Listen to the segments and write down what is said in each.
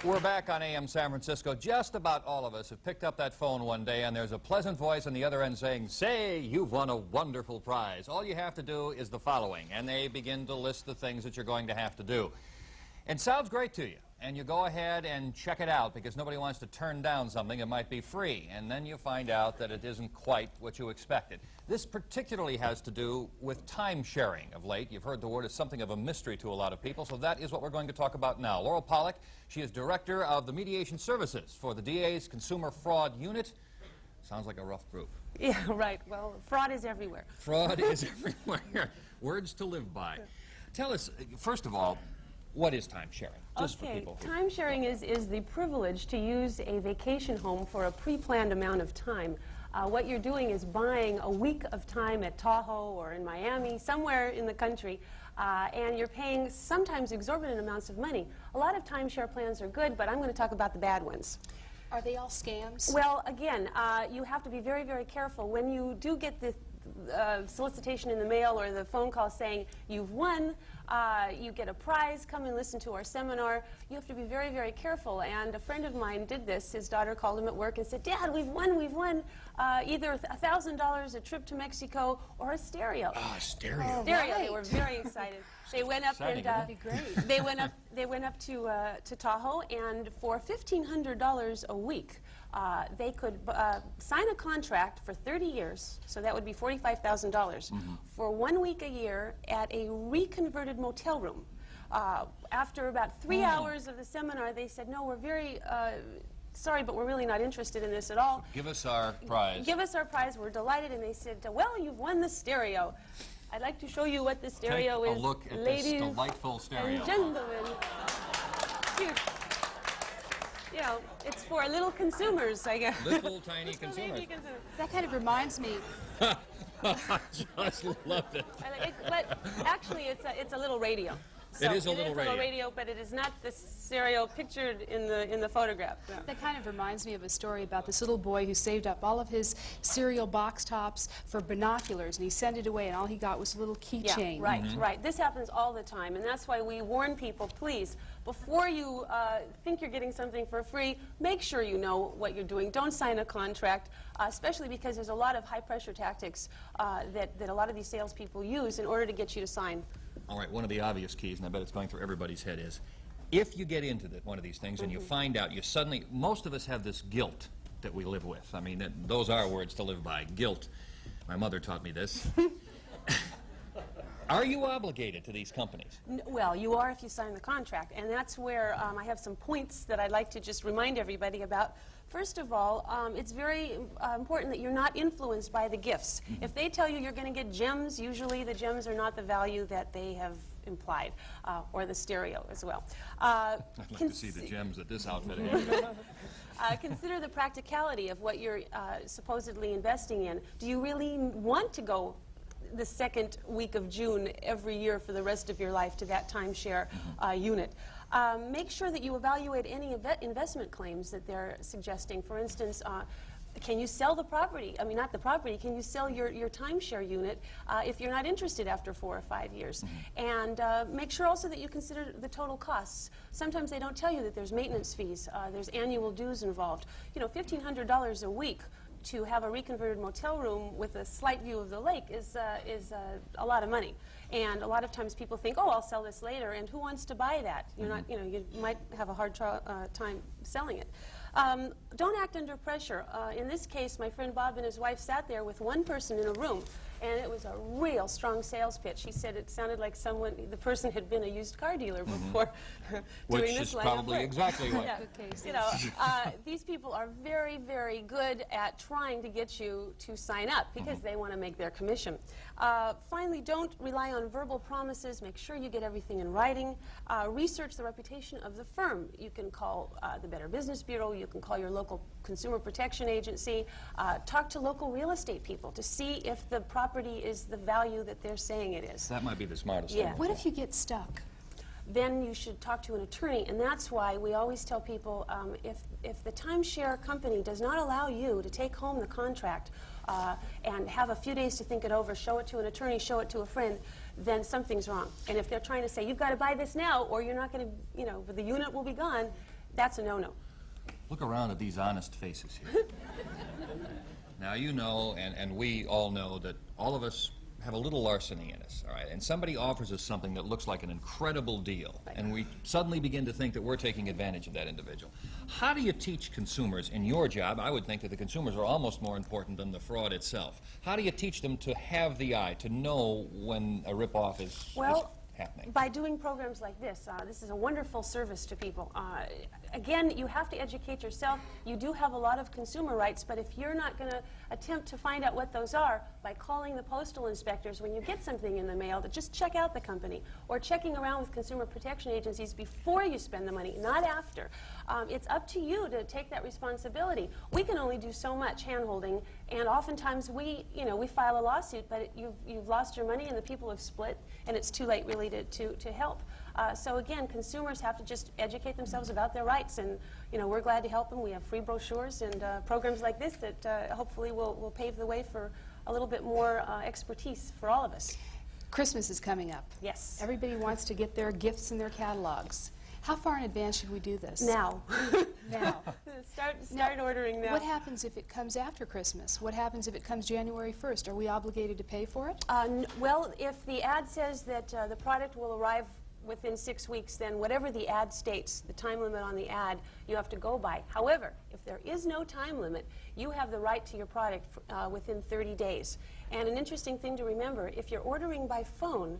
We're back on AM San Francisco. Just about all of us have picked up that phone one day and there's a pleasant voice on the other end saying, "Say, you've won a wonderful prize. All you have to do is the following." And they begin to list the things that you're going to have to do. It sounds great to you, and you go ahead and check it out because nobody wants to turn down something that might be free. And then you find out that it isn't quite what you expected. This particularly has to do with time sharing of late. You've heard the word. It's something of a mystery to a lot of people, so that is what we're going to talk about now. Laurel Pallock, she is Director of the Mediation Services for the DA's Consumer Fraud Unit. Sounds like a rough group. Yeah, right. Well, fraud is everywhere. Fraud is everywhere. Words to live by. Tell us, first of all, what is time sharing? Just for people who... Time sharing is the privilege to use a vacation home for a pre-planned amount of time. What you're doing is buying a week of time at Tahoe or in Miami, somewhere in the country, and you're paying sometimes exorbitant amounts of money. A lot of timeshare plans are good, but I'm going to talk about the bad ones. Are they all scams? Well, again, you have to be very, very careful. When you do get the solicitation in the mail or the phone call saying you've won, you get a prize, come and listen to our seminar, you have to be very, very careful. And a friend of mine did this. His daughter called him at work and said, "Dad, we've won either $1,000, a trip to Mexico, or a stereo." Ah, stereo. Stereo. Right. They were very excited. They went up Exciting, and isn't great. they went up to Tahoe, and for $1,500 a week, they could sign a contract for 30 years, so that would be $45,000 for 1 week a year at a reconverted motel room. After about 3 hours of the seminar, they said, "No, we're very sorry, but we're really not interested in this at all. Give us our prize." Give us our prize. We're delighted." And they said, "Well, you've won the stereo. I'd like to show you what the stereo is, Take a look at ladies this delightful stereo. and gentlemen." Cute. You know, it's for little consumers, I guess. Little tiny Little consumers. baby consumers. That kind of reminds me. I just love it. But actually, it's a little radio. So It is a little radio. But it is not the stereo pictured in the photograph. No. That kind of reminds me of a story about this little boy who saved up all of his cereal box tops for binoculars, and he sent it away, and all he got was a little keychain. Yeah, right, right. This happens all the time, and that's why we warn people, please, before you think you're getting something for free, make sure you know what you're doing. Don't sign a contract, especially because there's a lot of high-pressure tactics that a lot of these salespeople use in order to get you to sign. All right, one of the obvious keys, and I bet it's going through everybody's head, is if you get into one of these things and you find out, you suddenly, most of us have this guilt that we live with. I mean, those are words to live by, guilt. My mother taught me this. Are you obligated to these companies? Well, you are if you sign the contract, and that's where I have some points that I'd like to just remind everybody about. First of all, it's very important that you're not influenced by the gifts. If they tell you you're going to get gems, usually the gems are not the value that they have implied, or the stereo as well. I'd like to see the gems that this outfit has. Consider the practicality of what you're supposedly investing in. Do you really want to go the second week of June every year for the rest of your life to that timeshare unit? Make sure that you evaluate any investment claims that they're suggesting. For instance, can you sell the property? I mean, not the property. Can you sell your timeshare unit if you're not interested after 4 or 5 years? And make sure also that you consider the total costs. Sometimes they don't tell you that there's maintenance fees. There's annual dues involved. You know, $1,500 a week to have a reconverted motel room with a slight view of the lake is a lot of money. And a lot of times people think, "Oh, I'll sell this later," and who wants to buy that? You're not, you know, you might have a hard time selling it. Don't act under pressure. In this case, my friend Bob and his wife sat there with one person in a room, and it was a real strong sales pitch. He said it sounded like the person had been a used car dealer before doing this line of work. Which is probably exactly what. Yeah. You know, these people are very, very good at trying to get you to sign up because they want to make their commission. Finally, don't rely on verbal promises. Make sure you get everything in writing. Research the reputation of the firm. You can call the Better Business Bureau. You can call your local consumer protection agency. Talk to local real estate people to see if the property is the value that they're saying it is. That might be the smartest Yeah. thing. What if you get stuck? Then you should talk to an attorney, and that's why we always tell people if the timeshare company does not allow you to take home the contract and have a few days to think it over, show it to an attorney, show it to a friend, then something's wrong. And if they're trying to say, "You've got to buy this now or you're not going to, you know, the unit will be gone," That's a no-no. Look around at these honest faces here. Now, you know, and we all know that all of us have a little larceny in us, all right? And somebody offers us something that looks like an incredible deal, and we suddenly begin to think that we're taking advantage of that individual. How do you teach consumers in your job? I would think that the consumers are almost more important than the fraud itself. How do you teach them to have the eye, to know when a ripoff is happening? By doing programs like this. This is a wonderful service to people. Again, you have to educate yourself. You do have a lot of consumer rights, but if you're not going to attempt to find out what those are by calling the postal inspectors when you get something in the mail, to just check out the company, or checking around with consumer protection agencies before you spend the money, not after. It's up to you to take that responsibility. We can only do so much hand-holding, and oftentimes we file a lawsuit, but you've lost your money and the people have split, and it's too late really to help. So again, consumers have to just educate themselves about their rights, and we're glad to help them. We have free brochures and programs like this that hopefully will pave the way for a little bit more expertise for all of us. Christmas is coming up. Yes. Everybody wants to get their gifts in their catalogs. How far in advance should we do this? Now. Now. Start ordering now. What happens if it comes after Christmas? What happens if it comes January 1st? Are we obligated to pay for it? Well, if the ad says that the product will arrive within 6 weeks, then whatever the ad states, the time limit on the ad, you have to go by. However, if there is no time limit, you have the right to your product within 30 days. And an interesting thing to remember, if you're ordering by phone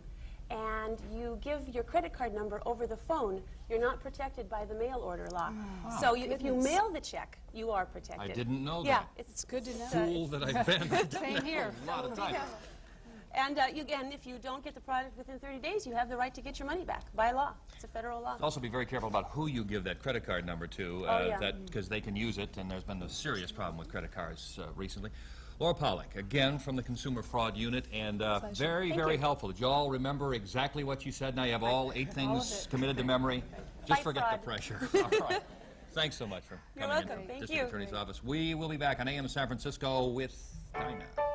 and you give your credit card number over the phone, you're not protected by the mail order law. Oh, So if you mail the check, you are protected. I didn't know that. Yeah, it's good to know. Fool that I've been. Same here. A lot of time. And again, if you don't get the product within 30 days, you have the right to get your money back by law. It's a federal law. Also be very careful about who you give that credit card number to, because they can use it, and there's been a serious problem with credit cards recently. Laura Pallock, again from the Consumer Fraud Unit, and very helpful. Did you all remember exactly what you said? Now you have all 8 things committed to memory. Just Fight forget fraud. the pressure. All right. Thanks so much for You're coming welcome. in. Thank District you. Attorney's Office. We will be back on AM San Francisco with Time Now.